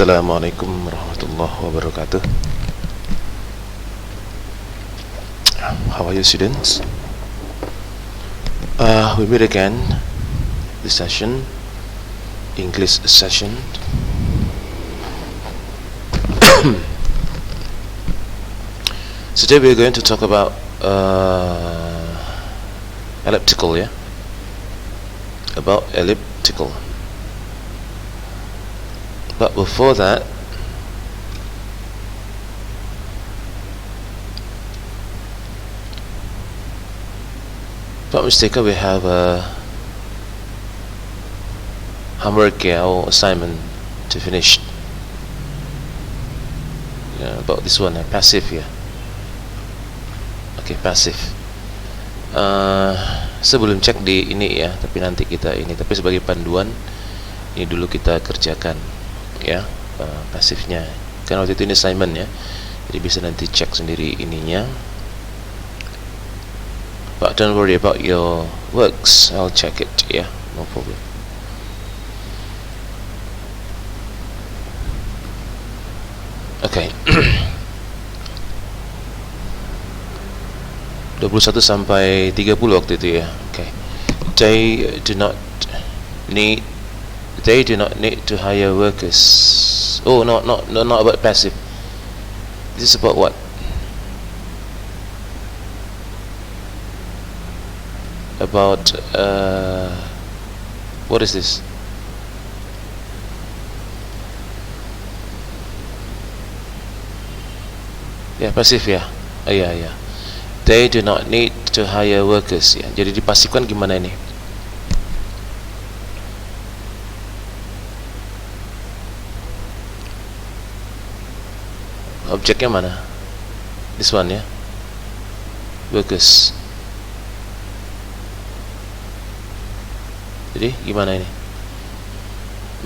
Assalamualaikum warahmatullahi wabarakatuh. How are you, students? We meet again this session, English session. Today we are going to talk about elliptical, yeah? About elliptical. But before that, if I'm not mistaken, we have a homework or assignment to finish. Yeah, about this one, passive, yeah. Okay, passive. Sebelum cek di ini ya, tapi nanti kita ini. Tapi sebagai panduan, ini dulu kita kerjakan, ya, pasifnya. Karena waktu itu ini assignment ya, jadi bisa nanti cek sendiri ininya. But don't worry about your works, I'll check it, yeah, no problem. Okay. 21 sampai 30 waktu itu ya. Okay. They do not need to hire workers. Oh, not about passive. This is about what? About what is this? Ya, pasif ya. Iya. They do not need to hire workers ya. Jadi dipasifkan gimana ini? Objeknya mana? This one ya. Workers. Jadi gimana ini?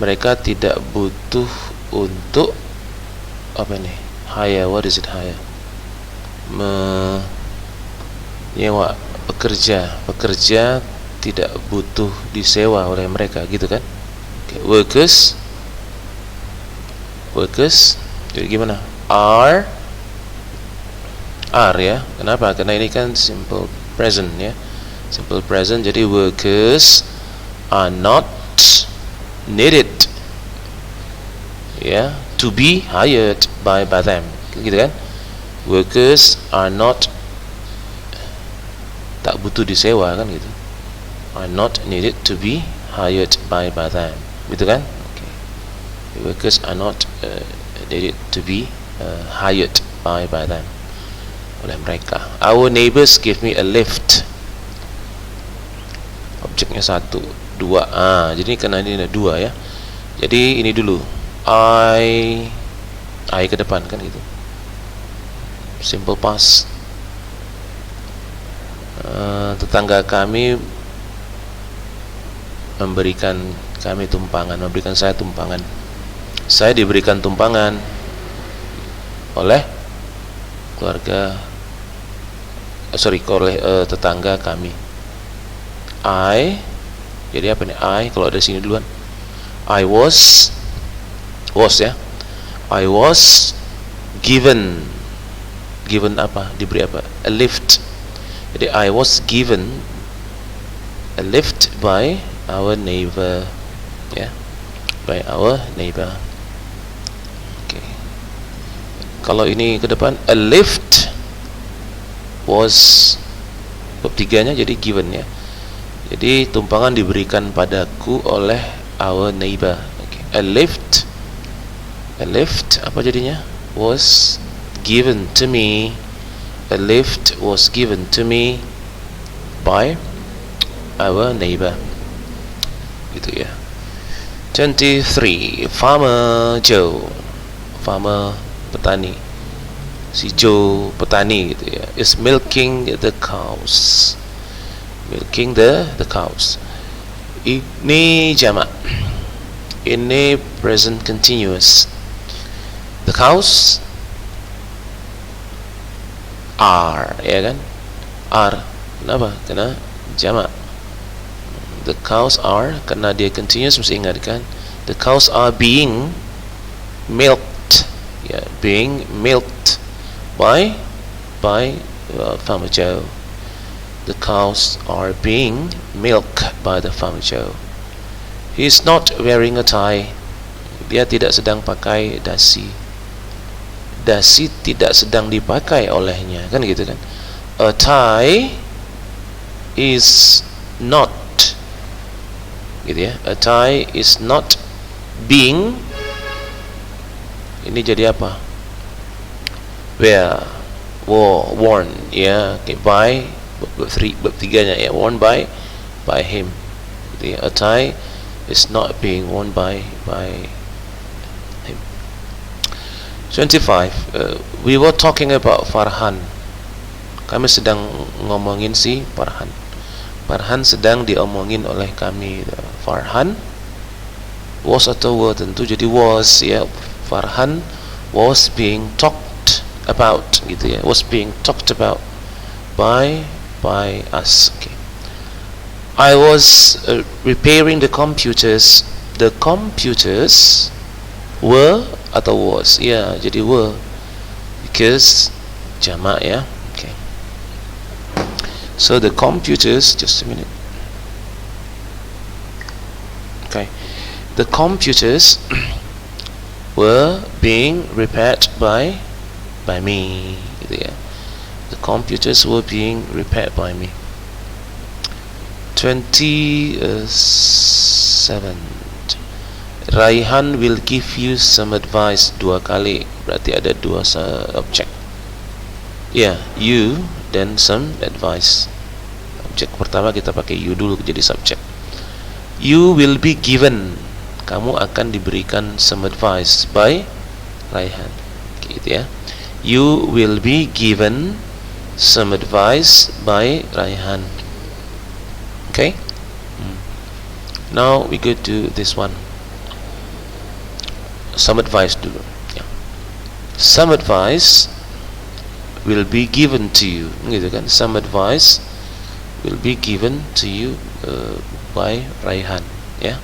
Mereka tidak butuh untuk apa ini? Hire. What is it hire? Menyewa pekerja tidak butuh disewa oleh mereka, gitu kan? Okay. Workers jadi gimana? Are ya. Kenapa? Karena ini kan simple present ya. Simple present, jadi workers are not needed ya, to be hired by them, gitu kan? Workers are not, tak butuh disewa kan gitu, are not needed to be hired by them, gitu kan? Okay. Workers are not needed to be hired by them, oleh mereka. Our neighbors give me a lift. Objeknya 1, 2. Jadi karena ini ada 2 ya, jadi ini dulu I ke depan kan gitu, simple past. Tetangga kami memberikan saya tumpangan. Saya diberikan tumpangan oleh tetangga kami. Jadi apa nih? Kalau ada sini duluan, I was ya. I was given apa? Diberi apa? A lift. Jadi I was given a lift by our neighbor, ya, by our neighbor. Okay. Kalau ini ke depan, a lift was bab 3-nya, jadi given ya. Jadi tumpangan diberikan padaku oleh our neighbor. Okay. A lift apa jadinya? Was given to me. A lift was given to me by our neighbor. Gitu ya. 23. Farmer Joe. Farmer, petani. Si Joe petani gitu ya. Is milking the cows. Milking the cows. Ini jamak. Ini present continuous. The cows are, ya kan? Are. Kenapa? Karena jamak. The cows are, karena dia continuous, mesti ingat kan? The cows are being milked, yeah, being milked by Farmer Joe. The cows are being milked by the Farmer Joe. He is not wearing a tie. Dia tidak sedang pakai dasi. Dasi tidak sedang dipakai olehnya, kan gitu kan. A tie is not, gitu ya. A tie is not being, ini jadi apa? Worn, ya, okay, by bab tiganya ya, worn by him. Gitu ya. A tie is not being worn by him. 25. We were talking about Farhan. Kami sedang ngomongin si Farhan. Farhan sedang diomongin oleh kami. Farhan was atau were, tentu jadi was ya. Farhan was being talked about, gitu ya. Was being talked about by us. Okay. I was repairing the computers. The computers were atau was, ya, jadi were because jamak ya. Okay. So the computers, just a minute. Okay. The computers were being repaired by me, gitu ya. The computers were being repaired by me. 27. Raihan will give you some advice. Dua kali, berarti ada dua objek. Ya, you dan some advice. Objek pertama kita pakai you dulu jadi subjek. You will be given, kamu akan diberikan some advice by Raihan, gitu ya. You will be given some advice by Raihan. Okay. Now we go to this one. Some advice dulu. Yeah. Some advice will be given to you, gitu kan? Some advice will be given to you by Raihan. Ya.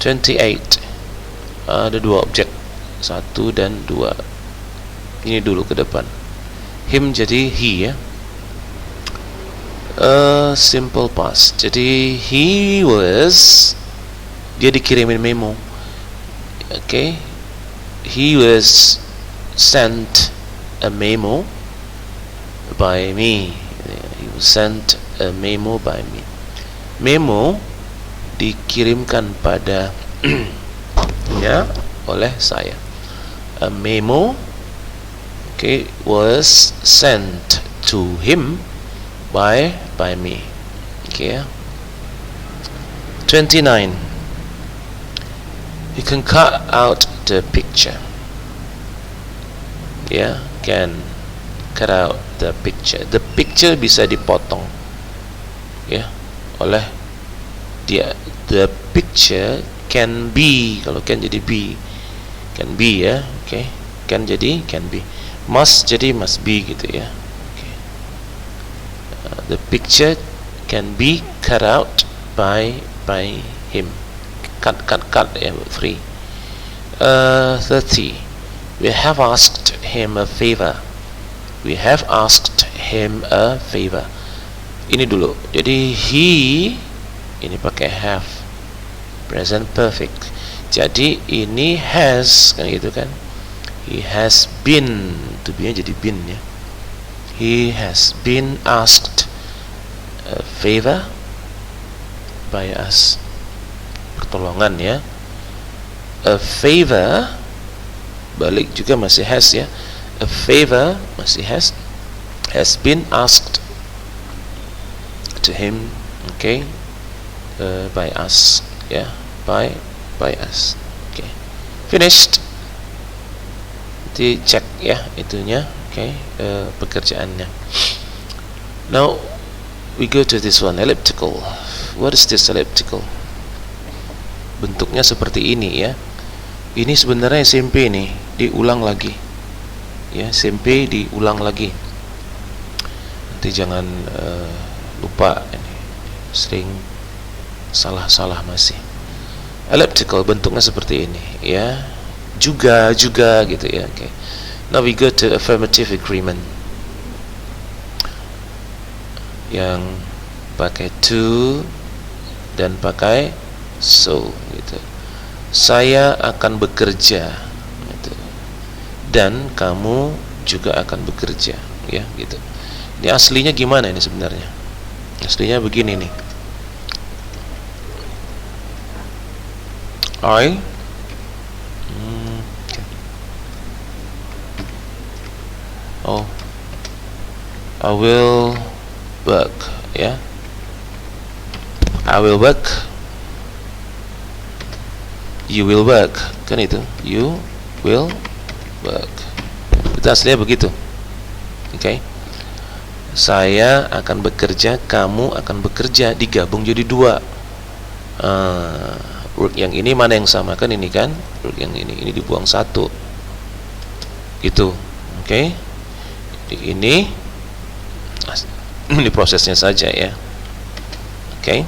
28. Ada dua objek, 1 dan 2. Ini dulu ke depan. Him jadi he ya. Simple past. Jadi he was, dia dikirimin memo. Okay. He was sent a memo by me. He was sent a memo by me. Memo dikirimkan pada ya oleh saya. A memo, okay, was sent to him by me. Okay. 29. You can cut out the picture. Yeah, can cut out the picture. The picture bisa dipotong, ya, oleh dia. The picture can be, kalau can jadi be, can be ya, okay. Can jadi can be, must jadi must be, gitu ya. Okay. The picture can be cut out by him. Cut ya, free. 30. We have asked him a favor. We have asked him a favor. Ini dulu. Jadi he ini pakai have, present perfect. Jadi ini has, kan gitu kan. He has been, to be jadi been ya. He has been asked a favor by us. Pertolongan ya. A favor balik juga masih has ya. A favor masih has been asked to him, okay, by us, ya, by us. Okay, finished. Nanti cek ya itunya, okay, pekerjaannya. Now we go to this one, elliptical. What is this elliptical? Bentuknya seperti ini ya. Ini sebenarnya SMP nih, diulang lagi. Ya, SMP diulang lagi. Nanti jangan lupa ini. Sering salah-salah masih. elliptical, bentuknya seperti ini ya, juga gitu ya. Oke. Now we go to affirmative agreement yang pakai to dan pakai so gitu. Saya akan bekerja gitu. Dan kamu juga akan bekerja ya gitu. Ini aslinya gimana ini sebenarnya? Aslinya begini nih. I I will work ya. I will work. You will work. Kan itu. You will work. Itu aslinya begitu. Oke. Saya akan bekerja, kamu akan bekerja, digabung jadi dua. Work yang ini mana yang sama, kan ini kan? Work yang ini dibuang satu. Itu. Oke. Ini prosesnya saja ya. Oke.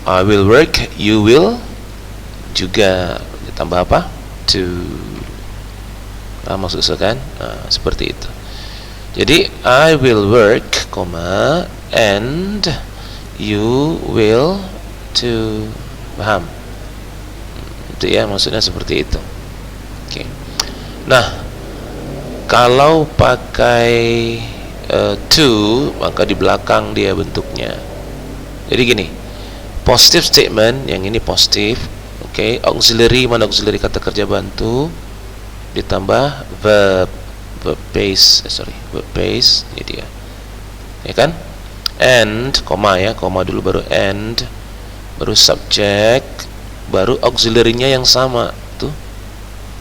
I will work, you will juga ditambah apa? To. Maksud saya kan? Seperti itu. Jadi I will work, and you will to. Paham? Itu ya, maksudnya seperti itu. Oke. Nah, kalau pakai to, maka di belakang dia bentuknya. Jadi gini, positive statement, yang ini positif. Oke. Auxiliary, mana auxiliary kata kerja bantu, ditambah verb base, ini dia. Ya kan? And, koma ya, koma dulu baru and, baru subject, baru auxiliary-nya yang sama tuh.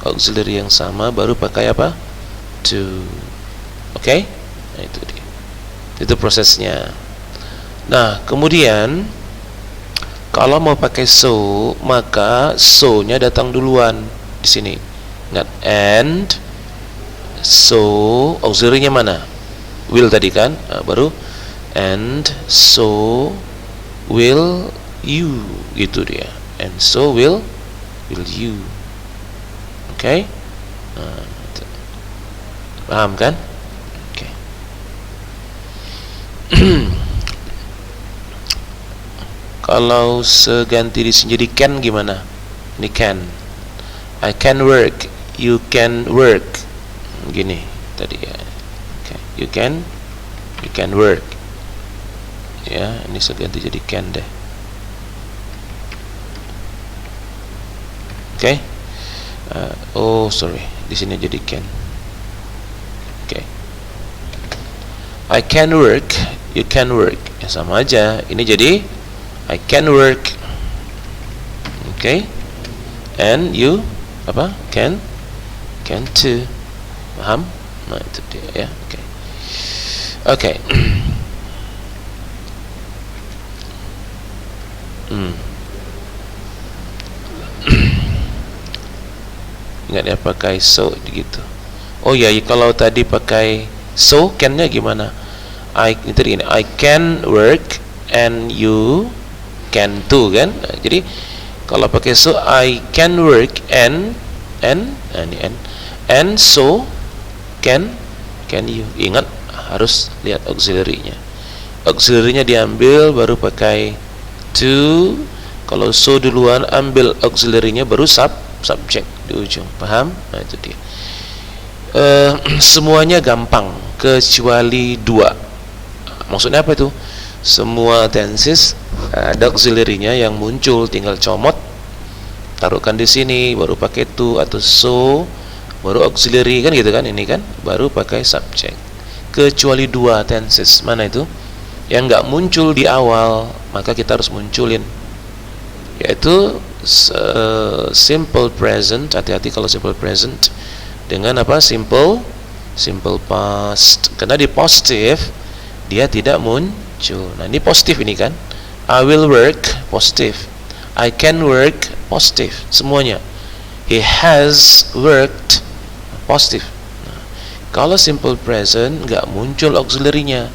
Auxiliary yang sama baru pakai apa? To. Oke? Nah, itu dia. Itu prosesnya. Nah, kemudian kalau mau pakai so, maka so-nya datang duluan di sini. Ingat, and so, auxiliary-nya mana? Will tadi kan? Nah, baru and so will you, gitu dia. And so will you. Oke? Nah, paham kan? Oke. Kalau seganti di sini jadi can gimana? Ini can. I can work, you can work. Gini tadi ya. Okay. You can work. Ya, ini seganti jadi can deh. Oke. Sorry, di sini jadi can. Oke. I can work, you can work. Ya sama aja. Ini jadi I can work. Oke. And you apa? Can too. Paham? Nah, itu dia ya. Oke. Oke. Ingat ya, pakai so gitu. Oh ya, kalau tadi pakai so, can-nya gimana? I can work and you can too kan? Nah, jadi kalau pakai so, I can work and so can you. Ingat, harus lihat auxiliary-nya. Auxiliary-nya diambil baru pakai to. Kalau so duluan, ambil auxiliary-nya baru subject di ujung. Paham? Nah, itu dia. Semuanya gampang kecuali dua. Maksudnya apa itu? Semua tenses ada auxiliary-nya yang muncul, tinggal comot, taruhkan di sini, baru pakai to atau so, baru auxiliary kan gitu kan, ini kan, baru pakai subject. Kecuali dua tenses. Mana itu? Yang nggak muncul di awal, maka kita harus munculin, yaitu simple present. Hati-hati kalau simple present dengan apa? Simple past. Karena di positif dia tidak muncul. Nah, ini positif ini kan. I will work, positif. I can work, positif. Semuanya. He has worked, positif. Nah, kalau simple present nggak muncul auxiliary-nya.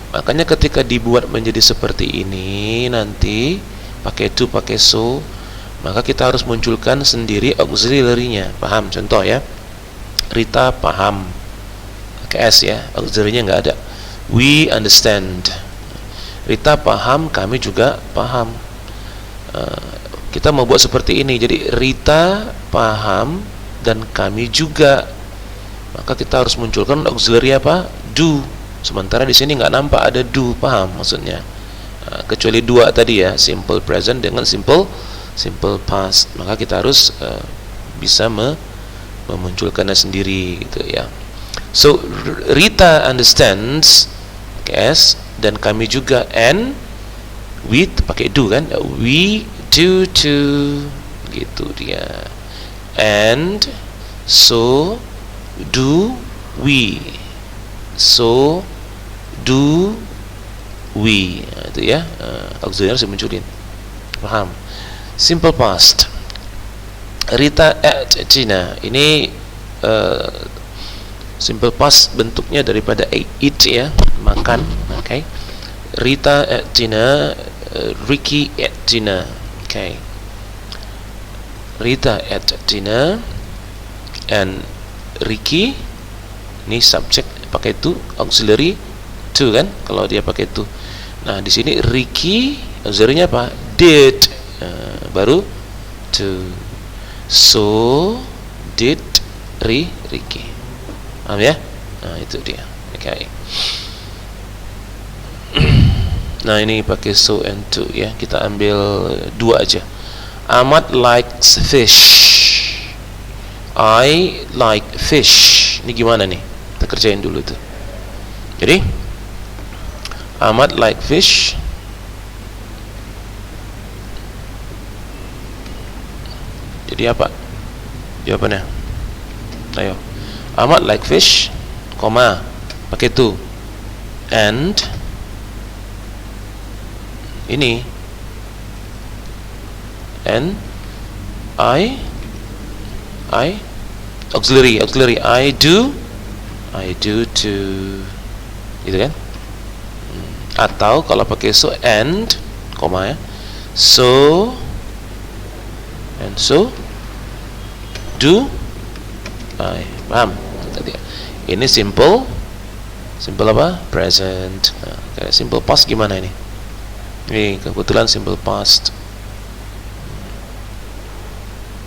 Makanya ketika dibuat menjadi seperti ini, nanti pakai to, pakai so, maka kita harus munculkan sendiri auxiliary-nya. Paham? Contoh ya, Rita paham, pakai S ya, auxiliary-nya nggak ada. We understand. Rita paham, kami juga paham. Kita mau buat seperti ini, jadi Rita paham dan kami juga, maka kita harus munculkan auxiliary apa? Do. Sementara di sini nggak nampak ada do, paham maksudnya? Kecuali dua tadi ya, simple present dengan simple past, maka kita harus bisa memunculkannya sendiri gitu ya. So Rita understands, yes, dan kami juga, and we pakai do kan, we do too, gitu dia. And so do we, so do we, itu ya, auxiliary harus munculin. Paham? Simple past. Rita ate dinner, ini simple past bentuknya daripada eat ya, makan. Okay. Rita ate dinner, Ricky ate dinner. Okay. Rita ate dinner and Ricky, ini subject pakai to, auxiliary to kan, kalau dia pakai to. Nah di sini Ricky auxiliary-nya apa? Did, baru to. So did Ricky. Paham ya? Nah itu dia. Okay. Nah ini pakai so and to ya. Kita ambil dua aja. Ahmad likes fish. I like fish. Ini gimana nih? Kita kerjain dulu tuh. Jadi Ahmad like fish. Jadi apa jawabannya? Ayo. Ahmad like fish, koma, pakai to, and ini, and I auxiliary I do too, gitu kan? Atau kalau pakai so and koma ya, so and so do I. Paham? Tadi ini simple apa? Present. Nah, simple past gimana ini? Ini kebetulan simple past.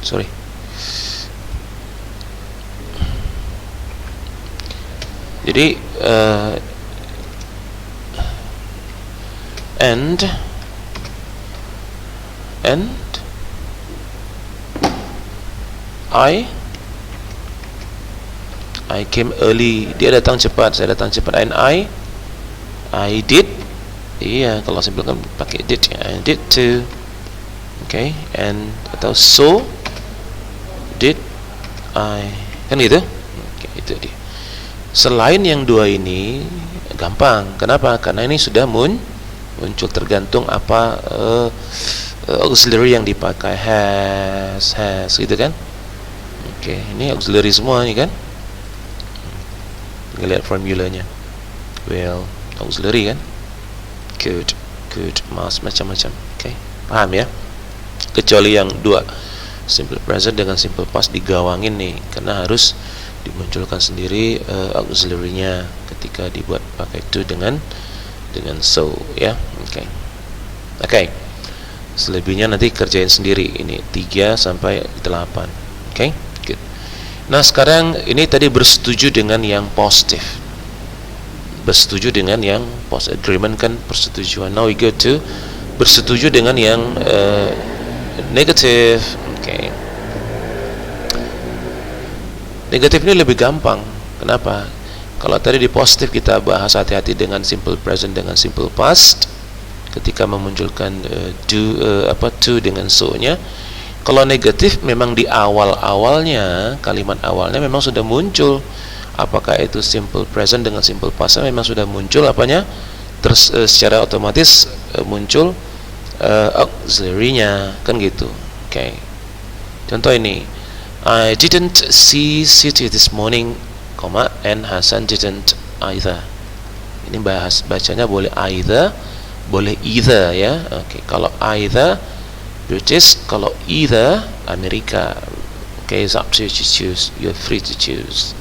Sorry. Jadi and I came early. Dia datang cepat, saya datang cepat. And I did. Iya, kalau simple kan pakai did ya. I did too. Okay, and atau so did I. Kan gitu? Okay, itu dia. Selain yang dua ini gampang. Kenapa? Karena ini sudah muncul, tergantung apa auxiliary yang dipakai. Has gitu kan? Oke, ini auxiliary semua nih kan? Lihat formulanya. Well, auxiliary kan? Could, must, macam-macam. Oke, paham ya? Kecuali yang dua, simple present dengan simple past digawangin nih, karena harus dimunculkan sendiri auxiliary-nya ketika dibuat pakai to dengan so ya. Oke. Selebihnya nanti kerjain sendiri. Ini 3 sampai 8. Oke. Good. Nah, sekarang ini tadi bersetuju dengan yang positif. Bersetuju dengan yang positive agreement kan persetujuan. Now we go to bersetuju dengan yang negatif. Oke. Negatif ini lebih gampang. Kenapa? Kalau tadi di positif kita bahas hati-hati dengan simple present dengan simple past ketika memunculkan to dengan so-nya. Kalau negatif memang di awal-awalnya, kalimat awalnya memang sudah muncul. Apakah itu simple present dengan simple past memang sudah muncul apanya? Terus secara otomatis muncul auxiliary-nya, kan gitu. Oke. Contoh ini, I didn't see Siti this morning, and Hasan didn't either. Ini bacanya boleh either, boleh either ya. Oke, kalau either British. Kalau either, Amerika. Okay, it's up to you to choose. You're free to choose.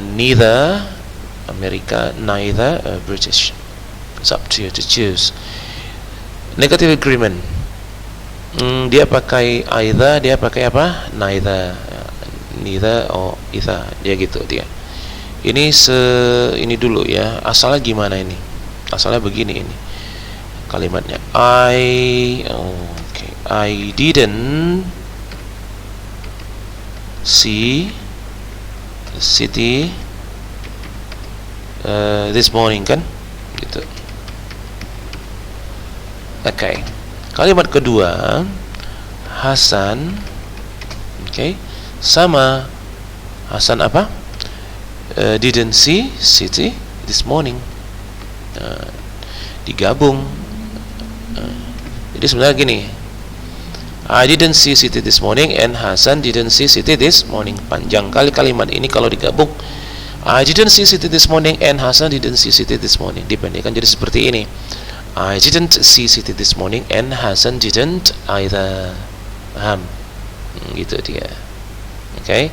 Neither, Amerika. Neither, British. It's up to you to choose. Negative agreement. Dia pakai either, dia pakai apa? Neither. Neither or either. Dia gitu dia. Ini dulu ya. Asalnya gimana ini? Asalnya begini ini. Kalimatnya I didn't see the city this morning, kan gitu. Oke. Kalimat kedua, Hasan, sama Hasan apa? Didn't see city this morning. Digabung. Jadi sebenarnya gini, I didn't see city this morning and Hasan didn't see city this morning. Panjang kali kalimat ini kalau digabung. I didn't see city this morning and Hasan didn't see city this morning. Dipendekkan jadi seperti ini. I didn't see city this morning and Hasan didn't either. Paham? Gitu dia. Oke.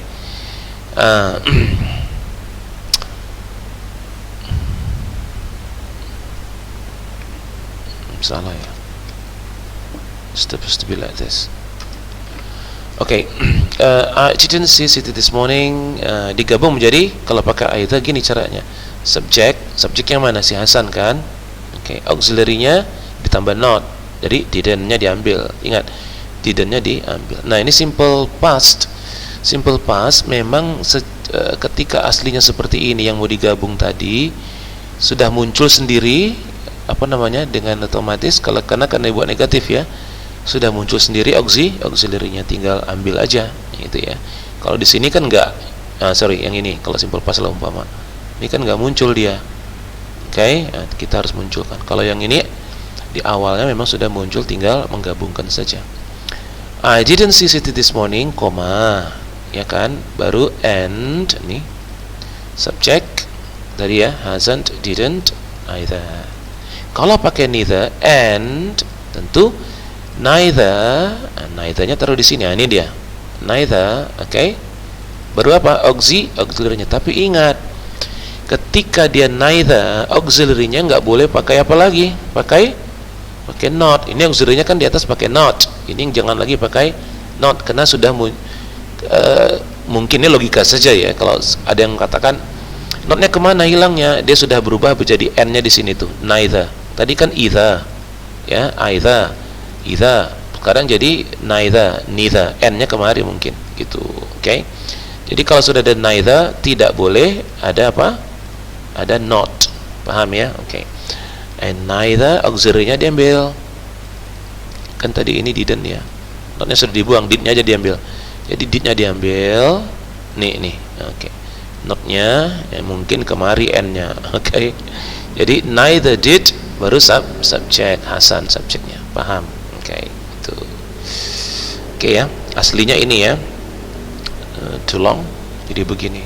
Salah ya. It's supposed to be like this. I didn't see city this morning. Digabung menjadi, kalau pakai either gini caranya. Subjeknya mana? Si Hasan kan. Auxiliary-nya ditambah not. Jadi didn't-nya diambil. Ingat, didn't-nya diambil. Nah, ini simple past. Simple past memang ketika aslinya seperti ini yang mau digabung tadi sudah muncul sendiri dengan otomatis, karena dibuat negatif ya, sudah muncul sendiri auxiliary-nya, tinggal ambil aja gitu ya. Kalau di sini kan enggak, yang ini kalau simple past lah umpama, ini kan enggak muncul dia. Kita harus munculkan. Kalau yang ini di awalnya memang sudah muncul, tinggal menggabungkan saja. I didn't see city this morning, ya kan, baru and nih subject tadi ya, hasn't, didn't, either. Kalau pakai neither and, tentu neither, neither-nya taruh di sini. Ini dia neither, baru apa? Auxiliary-nya. Tapi ingat, ketika dia neither, auxiliary-nya nggak boleh pakai apa lagi? Pakai not. Ini auxiliary-nya kan di atas pakai not. Ini jangan lagi pakai not, karena sudah mungkin ini logika saja ya. Kalau ada yang katakan not-nya kemana hilangnya, dia sudah berubah menjadi n-nya di sini tuh, neither. Tadi kan either, ya, either. Sekarang jadi neither, n-nya kemari mungkin, gitu. Jadi kalau sudah ada neither, tidak boleh ada apa? Ada not. Paham ya? And neither, auxiliary-nya diambil. Kan tadi ini didn't ya. Not-nya sudah dibuang, did-nya aja diambil. Jadi did-nya diambil. Nih. Not-nya mungkin kemari n-nya. Jadi neither did, baru subject, Hasan subjeknya. Paham? Itu. Ya. Aslinya ini ya. Too long. Jadi begini.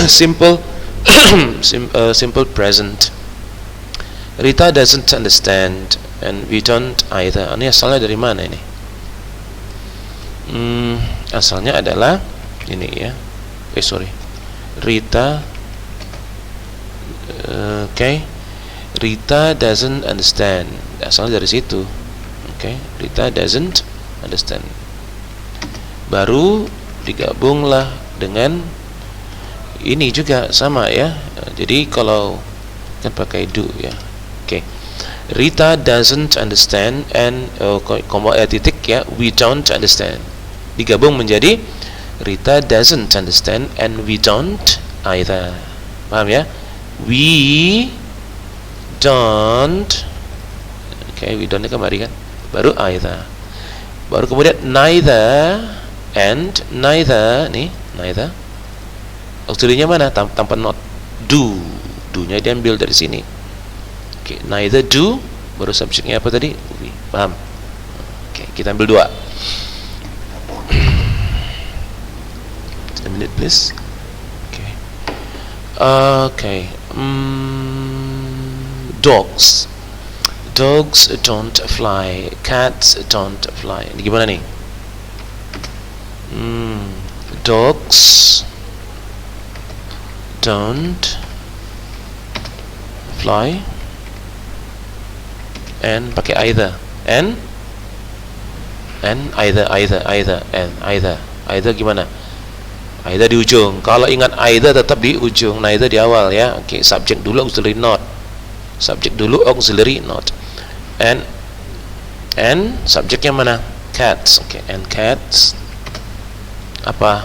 Simple simple present. Rita doesn't understand and we don't either. Ini asalnya dari mana ini? Asalnya adalah ini ya. Rita Rita doesn't understand. Asalnya dari situ. Rita doesn't understand. Baru digabunglah dengan ini juga sama ya. Jadi kalau kan pakai do ya. Rita doesn't understand and titik ya, we don't understand. Digabung menjadi Rita doesn't understand and we don't either. Paham ya? We don't. We don't kemari kan. Baru either. Baru kemudian neither and neither nih, neither. Auxiliary-nya mana? Tanpa not. Do-nya diambil dari sini. Neither do, baru subjeknya apa tadi? We. Paham? Kita ambil dua. A minute please. Dogs. Dogs don't fly, cats don't fly. Ini gimana nih? Dogs don't fly, and pakai either, and either gimana? Either di ujung. Kalau ingat either tetap di ujung, neither di awal ya. Oke, subjek dulu, auxiliary not. Subjek dulu, auxiliary not. And subjeknya mana? Cats. Oke, and cats apa?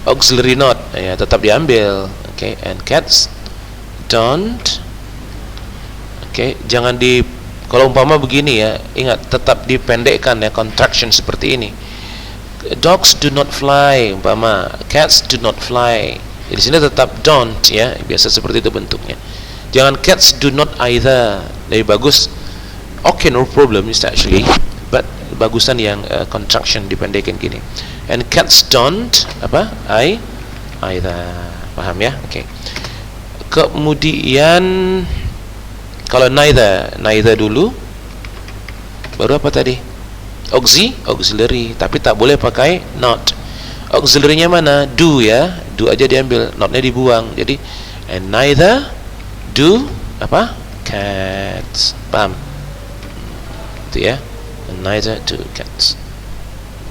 Auxiliary not. Ya, tetap diambil. Oke, and cats don't. Oke, jangan di, kalau umpama begini ya, ingat tetap dipendekkan ya, contraction seperti ini. Dogs do not fly, umpama cats do not fly. Di sini tetap don't ya, biasa seperti itu bentuknya. Jangan cats do not either. Lebih bagus, okay, no problem is actually, but bagusan yang contraction dipendekkan gini. And cats don't apa? Either. Paham ya? Oke. Kemudian kalau neither dulu, baru apa tadi? Auxiliary, tapi tak boleh pakai not. Auxiliary-nya mana? Do ya, do aja diambil, not-nya dibuang. Jadi and neither do apa? Cats. Paham? Itu ya. And neither do cats.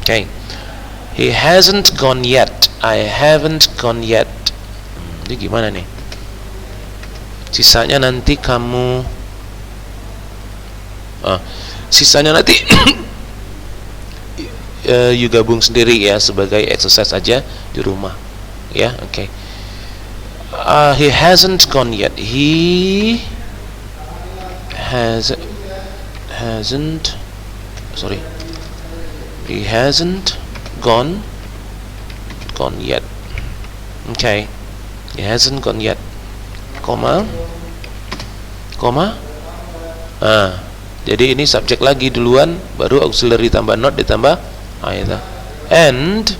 Okay. He hasn't gone yet. I haven't gone yet. Ini gimana nih? Sisanya nanti kamu sisanya nanti you gabung sendiri ya, sebagai exercise aja di rumah ya. Oke. He hasn't gone yet. He hasn't gone yet. Okay. He hasn't gone yet. Koma. Jadi ini subjek lagi duluan, baru auxiliary tambah not ditambah either. And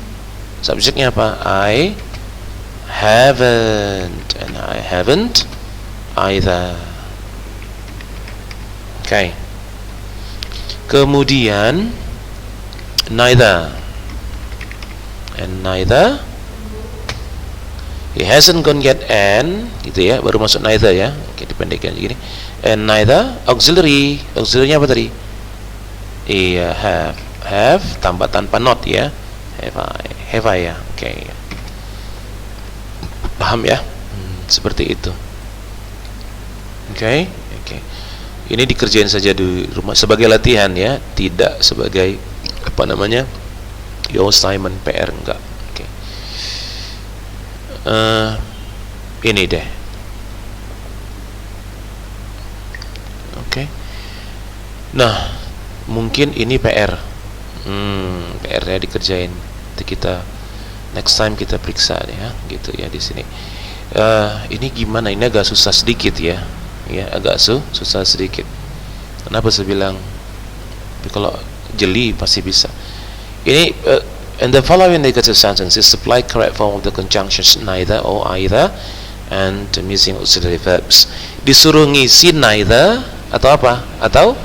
subjeknya apa? I haven't, and I haven't either. Okay. Kemudian neither, and neither. He hasn't gone yet, and gitu ya, baru masuk neither ya. Oke, dipendekkan gini. And neither auxiliary. Auxiliary-nya apa tadi? Iya, have tambah tanpa not ya. Have I ya. Oke. Paham ya? Seperti itu. Oke. Ini dikerjain saja di rumah sebagai latihan ya, tidak sebagai apa namanya? Your assignment PR, enggak. Ini deh. Oke. Nah, mungkin ini PR. PR-nya dikerjain. Nanti kita next time kita periksa ya, gitu ya di sini. Ini gimana? Ini agak susah sedikit ya. Ya, agak susah sedikit. Kenapa saya bilang? Tapi kalau jeli pasti bisa. Ini in the following negative sentences, supply correct form of the conjunctions neither or either and the missing auxiliary verbs. Disuruh ngisi neither atau apa? Atau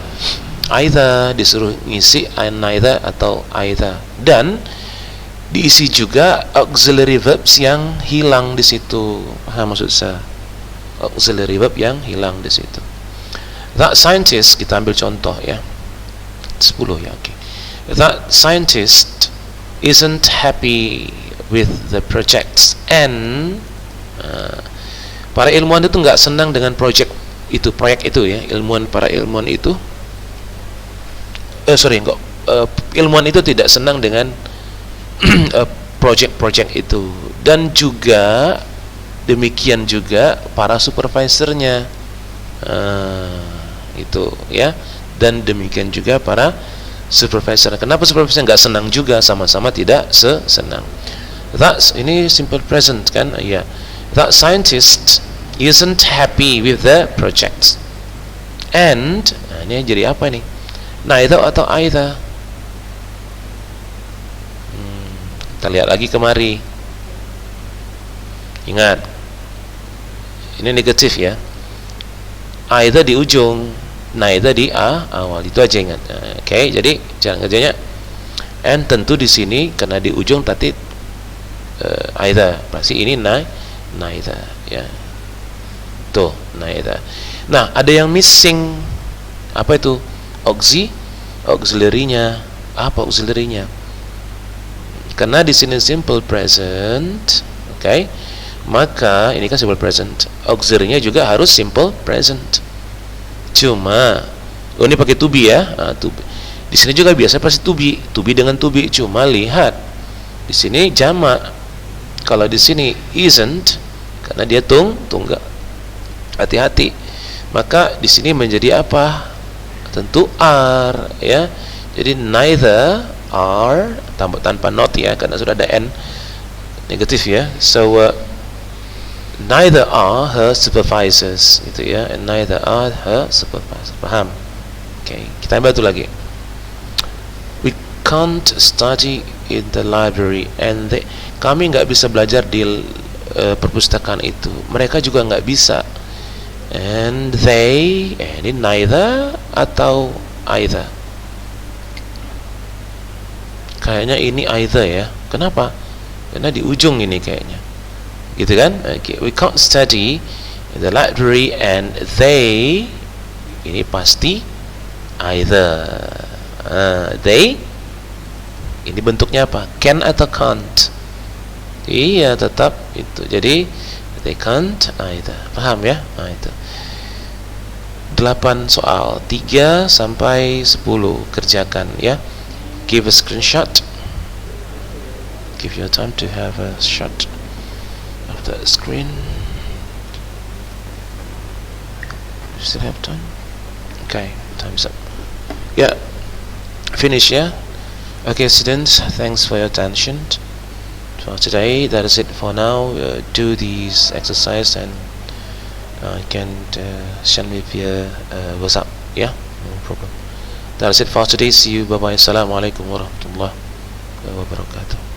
either. Disuruh ngisi neither atau either. Dan diisi juga auxiliary verbs yang hilang di situ. Paham maksud saya? Auxiliary verb yang hilang di situ. That scientist, kita ambil contoh ya. 10 ya, oke. That scientist isn't happy with the projects, and para ilmuwan itu nggak senang dengan proyek itu ya. Para ilmuwan itu ilmuwan itu tidak senang dengan project itu, dan juga demikian juga para supervisornya itu ya, dan demikian juga para supervisor. Kenapa supervisor nggak senang juga? Sama-sama tidak senang. That's, ini simple present kan ya. That scientist isn't happy with the project, and ini jadi apa nih? Neither atau either? Kita lihat lagi kemari. Ingat, ini negatif ya. Either di ujung, neither di awal. Itu aja ingat. Oke, jadi cara ngerjainnya. And tentu di sini karena di ujung tadi either, pasti ini neither ya. Tuh, neither. Nah, ada yang missing. Apa itu? Auxiliary-nya. Apa auxiliary-nya? Karena di sini simple present, oke? Maka ini kan simple present. Auxiliary-nya juga harus simple present. Cuma ini pakai to be ya. To be. Di sini juga biasa pasti to be dengan to be. Cuma lihat di sini jamak. Kalau di sini isn't, karena dia tunggal. Hati-hati. Maka di sini menjadi apa? Tentu are ya. Jadi neither are tanpa not ya, karena sudah ada n negatif ya. So neither are her supervisors gitu ya, and neither are her supervisors. Paham? Oke, kita bantu lagi. We can't study in the library, and kami nggak bisa belajar di perpustakaan itu. Mereka juga nggak bisa. And they, ini neither atau either? Kayaknya ini either ya. Kenapa? Karena di ujung ini kayaknya, gitu kan? Okay. We can't study in the library, and they, ini pasti either. They, ini bentuknya apa? Can atau can't? Iya, tetap itu. Jadi they can't either. Paham ya? Nah, itu 8 soal, 3 sampai 10 kerjakan ya. Give a screenshot. Give your time to have a shot of the screen. You still have time? Okay, time's up. Yeah, finish yeah. Okay, students, thanks for your attention. For today, that is it for now. Do these exercise and you can send me via WhatsApp. Yeah, no problem. That is it for today. See you. Bye bye. Assalamualaikum warahmatullahi wabarakatuh.